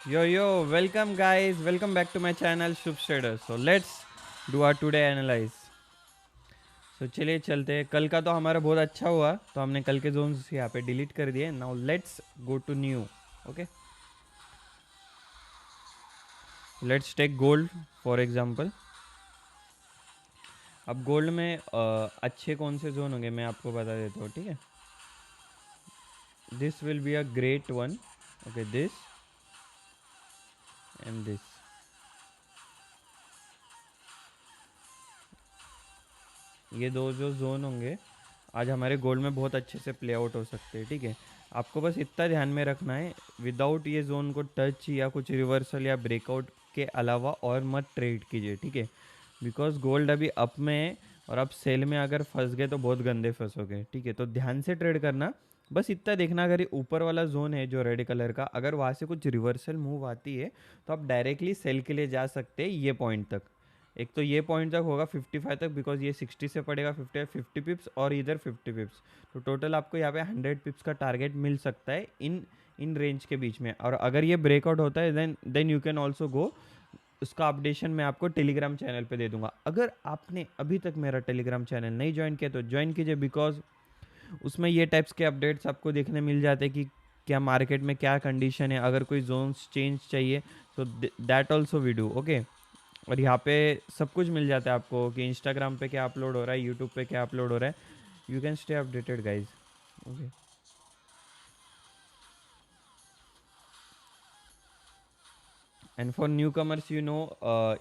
Welcome guys, welcome back to my channel Shubh Trader. So let's do our today analyze. So चलिए चलते हैं. कल का तो हमारा बहुत अच्छा हुआ, तो हमने कल के जोन्स यहाँ पे डिलीट कर दिए. Now let's go to new. Okay, let's take gold for example. अब गोल्ड में अच्छे कौन से जोन होंगे मैं आपको बता देता हूँ, ठीक है. This will be a great one. Okay, this and this. ये दो जो जोन होंगे आज हमारे गोल्ड में बहुत अच्छे से प्ले आउट हो सकते हैं, ठीक है. आपको बस इतना ध्यान में रखना है, विदाउट ये जोन को टच या कुछ रिवर्सल या ब्रेकआउट के अलावा और मत ट्रेड कीजिए, ठीक है. बिकॉज गोल्ड अभी अप में है और आप सेल में अगर फंस गए तो बहुत गंदे फंसोगे, ठीक है. तो ध्यान से ट्रेड करना. बस इतना देखना, अगर ये ऊपर वाला जोन है जो रेड कलर का, अगर वहाँ से कुछ रिवर्सल मूव आती है तो आप डायरेक्टली सेल के लिए जा सकते हैं ये पॉइंट तक. एक तो ये पॉइंट तक होगा 55 तक, बिकॉज ये 60 से पड़ेगा 50 पिप्स और इधर 50 पिप्स. तो टोटल आपको यहाँ पे 100 पिप्स का टारगेट मिल सकता है इन इन रेंज के बीच में. और अगर ये ब्रेकआउट होता है then you can also go. उसका अपडेशन मैं आपको टेलीग्राम चैनल पे दे दूंगा. अगर आपने अभी तक मेरा टेलीग्राम चैनल नहीं ज्वाइन किया तो ज्वाइन कीजिए, बिकॉज उसमें ये टाइप्स के अपडेट्स आपको देखने मिल जाते हैं कि क्या मार्केट में क्या कंडीशन है, अगर कोई जोन्स चेंज चाहिए तो that also we do. Okay, और यहाँ पे सब कुछ मिल जाता है आपको कि इंस्टाग्राम पे क्या अपलोड हो रहा है, यूट्यूब पे क्या अपलोड हो रहा है. You can stay updated guys. Okay, and for newcomers,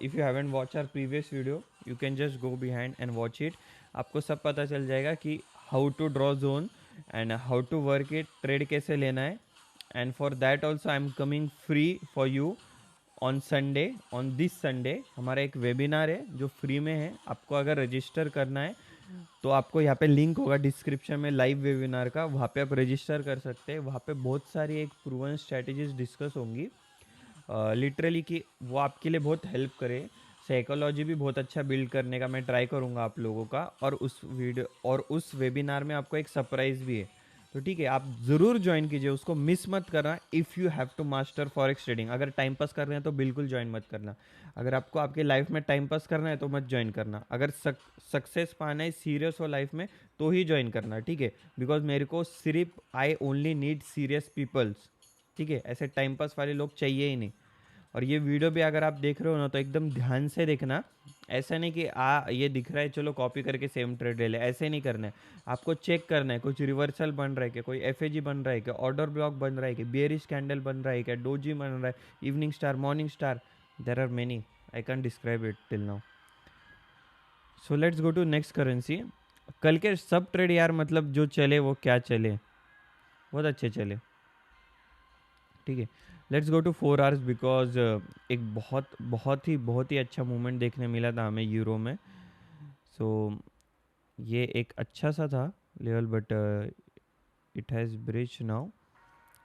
if you haven't watched our previous video, you can just go behind and watch it. आपको सब पता चल जाएगा कि how to draw zone and how to work it, trade कैसे लेना है. And for that also I am coming free for you on Sunday. On this Sunday हमारा एक वेबिनार है जो फ्री में है. आपको अगर रजिस्टर करना है तो आपको यहाँ पे लिंक होगा डिस्क्रिप्शन में लाइव वेबिनार का, वहाँ पे आप रजिस्टर कर सकते हैं. वहाँ पे बहुत सारी एक प्रूवन स्ट्रैटेजीज डिस्कस होंगी लिटरली, कि वो आपके लिए बहुत हेल्प करे. साइकोलॉजी भी बहुत अच्छा बिल्ड करने का मैं ट्राई करूँगा आप लोगों का. और उस वेबिनार में आपको एक सरप्राइज़ भी है. तो ठीक है, आप ज़रूर ज्वाइन कीजिए, उसको मिस मत करना. If you have to master forex trading, अगर टाइम पास कर रहे हैं तो बिल्कुल ज्वाइन मत करना. अगर आपको आपके लाइफ में टाइम पास करना है तो मत ज्वाइन करना. अगर सक्सेस पाना है, सीरियस हो लाइफ में, तो ही ज्वाइन करना, ठीक है. बिकॉज मेरे को सिर्फ I only need serious peoples, ठीक है. ऐसे टाइम पास वाले लोग चाहिए ही नहीं. और ये वीडियो भी अगर आप देख रहे हो ना तो एकदम ध्यान से देखना. ऐसा नहीं कि ये दिख रहा है चलो कॉपी करके सेम ट्रेड ले ले, ऐसे नहीं करना है. आपको चेक करना है कुछ रिवर्सल बन रहा है क्या, कोई एफ बन रहा है क्या, ऑर्डर ब्लॉक बन रहा है क्या, बियरिश कैंडल बन रहा है क्या, डोजी बन रहा है, evening star, morning star. There are many, I can describe it till now. So let's go to next currency. कल के सब ट्रेड यार, मतलब जो चले वो क्या चले, बहुत अच्छे चले, ठीक है. Let's go to 4 hours, because एक बहुत ही अच्छा मूवमेंट देखने मिला था हमें यूरो में. सो ये एक अच्छा सा था level, but it has bridge now.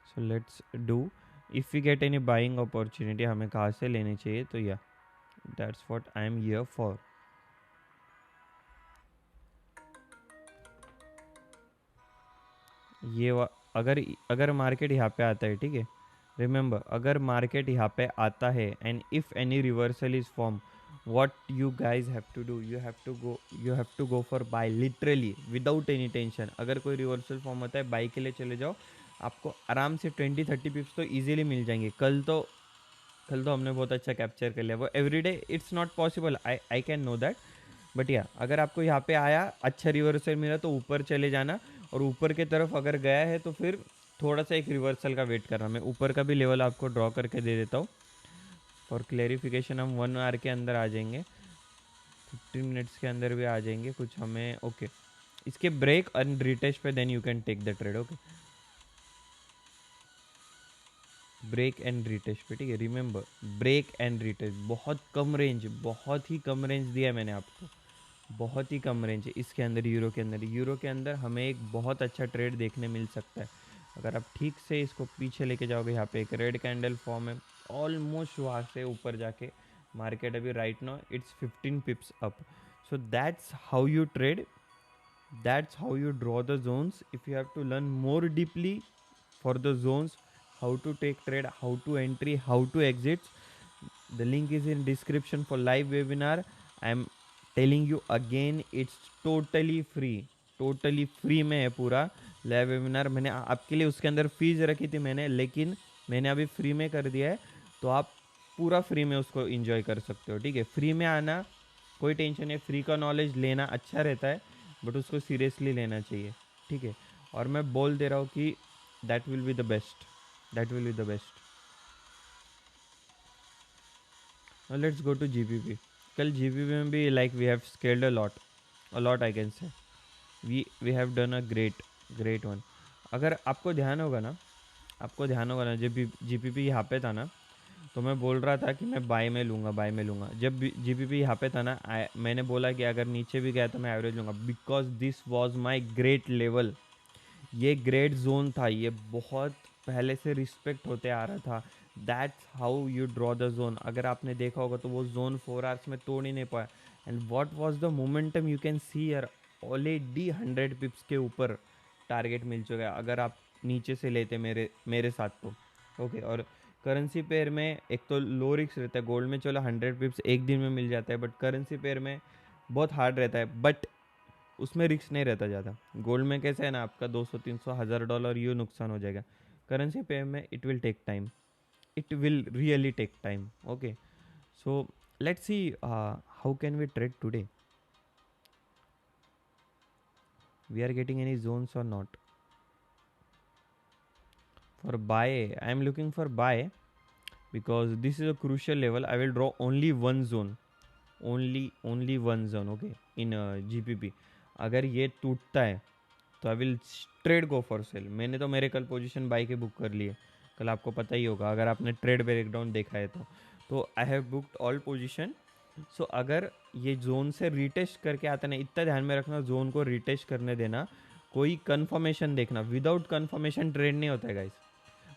So let's do, if we get any buying opportunity हमें कहाँ से लेनी चाहिए, तो या that's what I am here for. अगर अगर मार्केट यहाँ पे आता है, ठीक है, रिमेंबर, अगर मार्केट यहाँ पे आता है and if any reversal is form, what you guys have to do, you have to go for buy literally without any tension. अगर कोई रिवर्सल फॉर्म होता है, बाई के लिए चले जाओ. आपको आराम से 20-30 पिप्स तो इजीली मिल जाएंगे. कल तो हमने बहुत अच्छा कैप्चर कर लिया. वो everyday it's not possible, I can know that. But या अगर आपको यहाँ पे आया, अच्छा रिवर्सल मिला तो ऊपर चले जाना. और ऊपर की तरफ अगर गया है तो फिर थोड़ा सा एक रिवर्सल का वेट करना. मैं ऊपर का भी लेवल आपको ड्रॉ करके दे देता हूँ फॉर क्लेरिफिकेशन. हम 1 आवर के अंदर आ जाएंगे, 15 मिनट्स के अंदर भी आ जाएंगे कुछ हमें. ओके, इसके ब्रेक एंड रिटेस्ट पे then you can take the trade. Okay, break and retest पे, ठीक है. रिमेंबर, ब्रेक एंड रिटेस्ट, बहुत ही कम रेंज दिया है मैंने आपको, बहुत ही कम रेंज है इसके अंदर. यूरो के अंदर हमें एक बहुत अच्छा ट्रेड देखने मिल सकता है अगर आप ठीक से इसको पीछे लेके जाओगे. यहाँ पे एक रेड कैंडल फॉर्म है, ऑलमोस्ट वहाँ से ऊपर जाके मार्केट अभी right now it's 15 pips up. So that's how you trade, that's how you draw the zones. If you have to learn more deeply for the zones, how to take trade, how to entry, how to exit. The link is in description for live webinar. I am telling you again, it's totally free, totally free में है पूरा live webinar. मैंने आपके लिए उसके अंदर fees रखी थी मैंने, लेकिन मैंने अभी फ्री में कर दिया है, तो आप पूरा फ्री में उसको एंजॉय कर सकते हो। ठीक है, फ्री में आना, कोई टेंशन नहीं, फ्री का नॉलेज लेना अच्छा रहता है, बट उसको सीरियसली लेना चाहिए। ठीक है, और मैं बोल दे रहा हूँ कि that will be the best, that will be the best. Let's go to GBP. कल जीपीपी में भी like we have scaled a lot I can say, we have done a great one. अगर आपको ध्यान होगा ना, जब भी जीपीपी यहाँ पे था ना, तो मैं बोल रहा था कि मैं बाय में लूँगा। जब जीपीपी यहाँ पे था ना, मैंने बोला कि अगर नीचे भी गया तो मैं एवरेज लूँगा, because this was my great level. ये ग्रेट जोन था, ये बहुत पहले से रिस्पेक्ट होते आ रहा था। That's how you draw the zone. अगर आपने देखा होगा तो वो जोन 4 आवर्स में तोड़ ही नहीं पाया। And what was the momentum, you can सी यार, ऑलरेडी 100 पिप्स के ऊपर टारगेट मिल चुका है अगर आप नीचे से लेते मेरे साथ तो। ओके, और करेंसी पेयर में एक तो लो रिस्क रहता है। गोल्ड में चलो 100 पिप्स एक दिन में मिल जाता है, बट करेंसी पेयर में बहुत हार्ड रहता है, बट उसमें रिस्क नहीं रहता ज़्यादा। गोल्ड में कैसे है ना, आपका 200 300 1000 डॉलर यूँ नुकसान हो जाएगा। करेंसी पेयर में it will take time, it will really take time. Okay, so let's see how can we trade today, we are getting any zones और not. For buy, I am looking for buy because this is a crucial level. I will draw only one zone, only one zone. Okay, in GPP अगर ये टूटता है तो I will trade go for sale. मैंने तो मेरे कल position by के बुक कर लिए, कल आपको पता ही होगा अगर आपने ट्रेड ब्रेकडाउन देखा है तो I have booked all position. So अगर ये जोन से रीटेस्ट करके आता ना, इतना ध्यान में रखना, जोन को रीटेस्ट करने देना, कोई कंफर्मेशन देखना, विदाउट कंफर्मेशन ट्रेड नहीं होता है गाइस।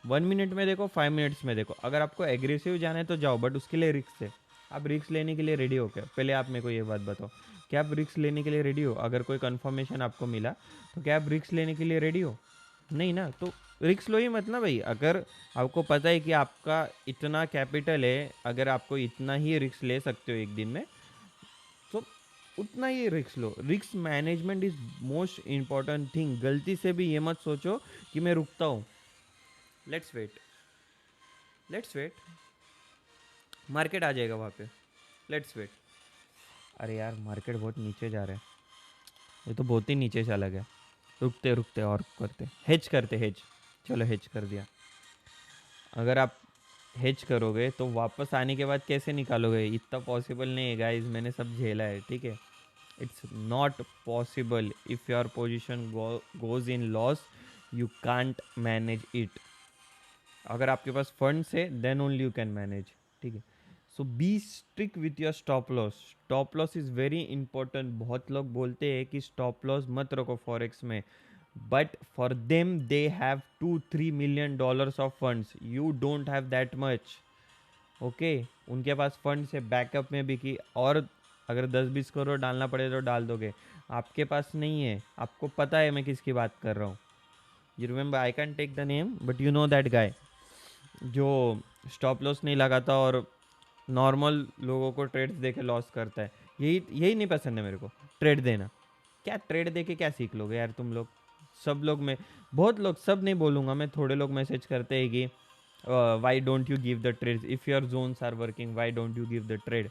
1 मिनट में देखो, 5 मिनट्स में देखो। अगर आपको एग्रेसिव जाना है तो जाओ, बट उसके लिए रिस्क है। आप रिस्क लेने के लिए रेडी हो क्या? पहले आप मेरे को ये बात बताओ, क्या आप रिस्क लेने के लिए रेडी हो? अगर कोई कंफर्मेशन आपको मिला तो क्या आप रिस्क लेने के लिए रेडी हो? नहीं ना, तो रिस्क लो ही मत ना भाई। अगर आपको पता है कि आपका इतना कैपिटल है, अगर आपको इतना ही रिस्क ले सकते हो एक दिन में, तो उतना ही रिस्क लो। Risk management is most important thing. गलती से भी ये मत सोचो कि मैं रुकता हूँ। Let's wait, let's wait, market आ जाएगा वहाँ पे, लेट्स वेट। अरे यार, मार्केट बहुत नीचे जा रहा है, ये तो बहुत ही नीचे चला गया। रुकते रुकते और करते, हेज करते, हेज। चलो हेज कर दिया। अगर आप हेज करोगे तो वापस आने के बाद कैसे निकालोगे? इतना पॉसिबल नहीं है गाइज, मैंने सब झेला है। ठीक है, it's not possible. If your position goes in loss, you can't manage it. अगर आपके पास फंड्स है then only you can manage. ठीक है, so be strict with your stop loss. Stop loss is very important. बहुत लोग बोलते हैं कि स्टॉप लॉस मत रखो फॉरेक्स में, but for them they have 2-3 million dollars of funds, you don't have that much. Okay, उनके पास फंड्स है बैकअप में भी, कि और अगर 10-20 करोड़ डालना पड़े तो डाल दोगे। आपके पास नहीं है, आपको पता है मैं किसकी बात कर रहा हूँ। You remember, I can take the name but you know that guy, जो स्टॉप लॉस नहीं लगाता और नॉर्मल लोगों को ट्रेड्स देके लॉस करता है। यही यही नहीं पसंद है मेरे को, ट्रेड देना। क्या ट्रेड देके क्या सीख लोगे यार तुम लोग? सब लोग में, बहुत लोग, सब नहीं बोलूँगा मैं, थोड़े लोग मैसेज करते हैं कि why don't you give the trades if your zones are working, why don't you give the trade?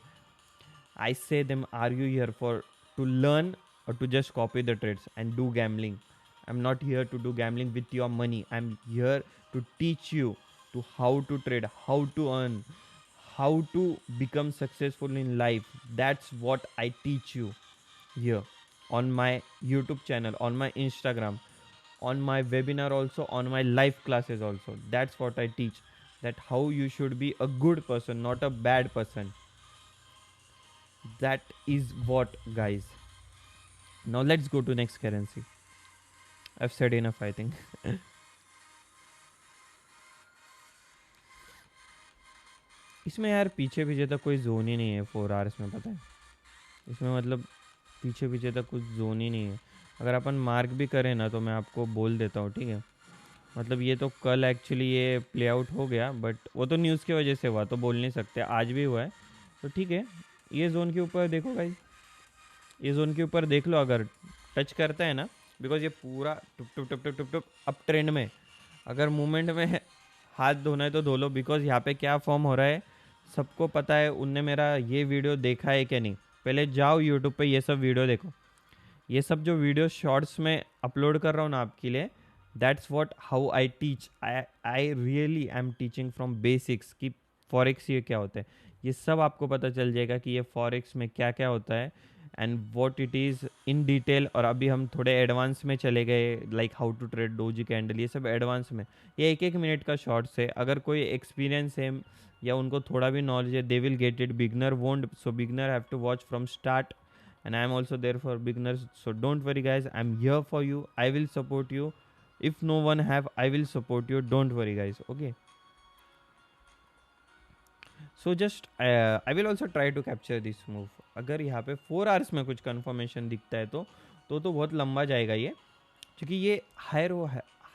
I say them, are you here for to learn or to just copy the trades and do gambling? I'm not here to do gambling with your money. I'm here to teach you to how to trade, how to earn, how to become successful in life. That's what I teach you here on my YouTube channel, on my Instagram, on my webinar also, on my live classes also. That's what I teach. That how you should be a good person, not a bad person. That is what, guys. Now let's go to next currency. I've said enough, I think. इसमें यार पीछे पीछे तक कोई zone ही नहीं है 4 hours में, पता है? इसमें मतलब पीछे पीछे तक कुछ जोन ही नहीं है। अगर अपन मार्क भी करें ना तो मैं आपको बोल देता हूँ, ठीक है? मतलब ये तो कल एक्चुअली ये प्ले आउट हो गया, बट वो तो न्यूज़ की वजह से हुआ, तो बोल नहीं सकते, आज भी हुआ है तो ठीक है। ये जोन के ऊपर देखो गाइस, ये जोन के ऊपर देख लो, अगर टच करता है ना, बिकॉज ये पूरा टुप टुप टुप टुप टुप टुप अप ट्रेंड में, अगर मूवमेंट में हाथ धोना है तो धो लो, बिकॉज यहाँ पे क्या फॉर्म हो रहा है सबको पता है। उनने मेरा ये वीडियो देखा है क्या नहीं, पहले जाओ यूट्यूब पे ये सब वीडियो देखो। ये सब जो वीडियो शॉर्ट्स में अपलोड कर रहा हूँ ना आपके लिए, that's what how I teach. I really I am teaching from basics कि फॉरेक्स ये क्या होता है, ये सब आपको पता चल जाएगा कि ये फॉरेक्स में क्या क्या होता है and what it is in detail. और अभी हम थोड़े एडवांस में चले गए, like how to trade doji candle, ये सब एडवांस में। ये एक एक मिनट का शॉर्ट्स है, अगर कोई एक्सपीरियंस है या उनको थोड़ा भी नॉलेज है, they will get it. Beginner won't, so beginner have to watch from start, and I am also there for beginners, so don't worry guys, I'm here for you, I will support you. If no one have, I will support you, don't worry guys, okay? So just I will also try to capture this move. अगर यहाँ पे 4 hours में कुछ confirmation दिखता है तो बहुत लंबा जाएगा ये, क्योंकि ये higher low,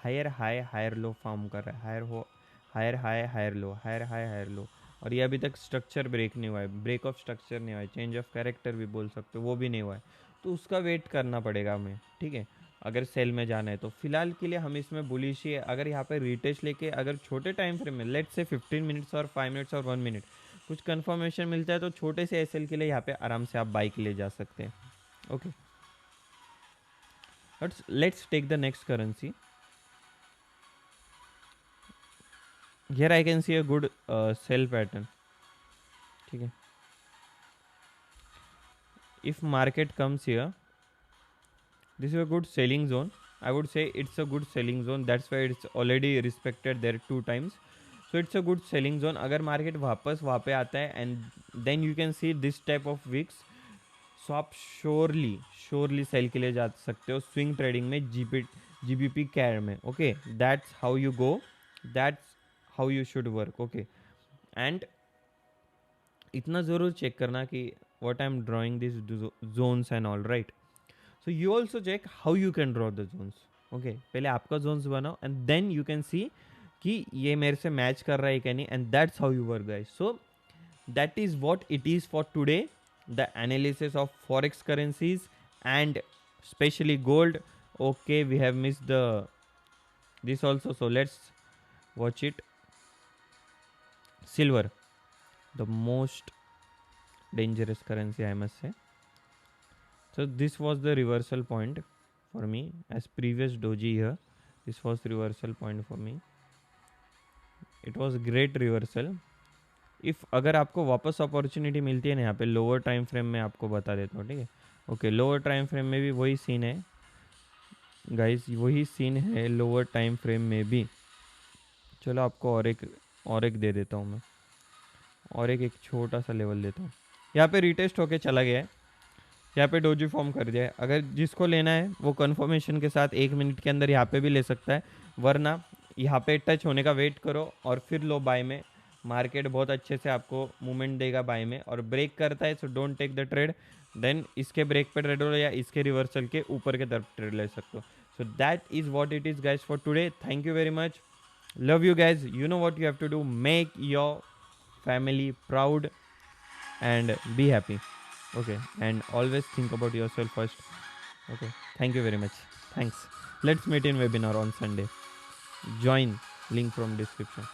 higher high higher low form कर रहा है, higher low higher high higher low, higher high higher low. और ये अभी तक स्ट्रक्चर ब्रेक नहीं हुआ है, ब्रेक ऑफ स्ट्रक्चर नहीं हुआ है, चेंज ऑफ कैरेक्टर भी बोल सकते हो, वो भी नहीं हुआ है, तो उसका वेट करना पड़ेगा हमें, ठीक है? अगर सेल में जाना है तो फिलहाल के लिए हम इसमें बुलिश ही है। अगर यहाँ पे रिटेस्ट लेके अगर छोटे टाइम फ्रेम में, लेट से 15 मिनट्स और 5 मिनट्स और 1 मिनट कुछ कंफर्मेशन मिलता है, तो छोटे से एसएल के लिए यहाँ पे आराम से आप बाइक ले जा सकते हैं, okay? Let's take the next currency. Here I can see a good sell pattern. ठीक है, if market comes here, this is a good selling zone. I would say it's a good selling zone. That's why it's already respected there 2 times. So it's a good selling zone. अगर market वापस वहाँ पे आता है and then you can see this type of wicks, so आप surely sell के लिए जा सकते हो स्विंग ट्रेडिंग में, जीबीपी कैर में, okay? That's how you go, that's how you should work, okay? And इतना ज़रूर चेक करना कि what I am drawing this zones and all, right? So you also check how you can draw the zones, okay? पहले आपका zones बनाओ and then you can see कि ये मेरे से मैच कर रहा है क्या नहीं, and that's how you work guys. So that is what it is for today, the analysis of forex currencies and especially gold. Okay, we have missed the this also, so let's watch it. Silver, the most dangerous currency, I must say. So this was the reversal point for me, as previous doji here, this was reversal point for me. It was great reversal. If अगर आपको वापस opportunity मिलती है ना, यहाँ पे lower time frame में आपको बता देता हूँ, ठीक है? ओके, लोअर टाइम फ्रेम में भी वही सीन है गाइस, वही सीन है लोअर टाइम फ्रेम में भी। चलो आपको और एक दे देता हूँ मैं, और एक छोटा सा लेवल देता हूँ। यहाँ पे रिटेस्ट होके चला गया है, यहाँ पे डोजी फॉर्म कर दिया है। अगर जिसको लेना है वो कंफर्मेशन के साथ 1 मिनट के अंदर यहाँ पे भी ले सकता है, वरना यहाँ पे टच होने का वेट करो और फिर लो बाय में। मार्केट बहुत अच्छे से आपको मूवमेंट देगा बाय में, और ब्रेक करता है, so don't take the trade, then इसके ब्रेक पे ट्रेड हो या इसके रिवर्सल के ऊपर के तरफ ट्रेड ले सकते हो। So that is what it is guys for today. Thank you very much, love you guys, you know what you have to do, make your family proud and be happy, okay? And always think about yourself first, okay? Thank you very much, thanks. Let's meet in webinar on Sunday, join, link from description.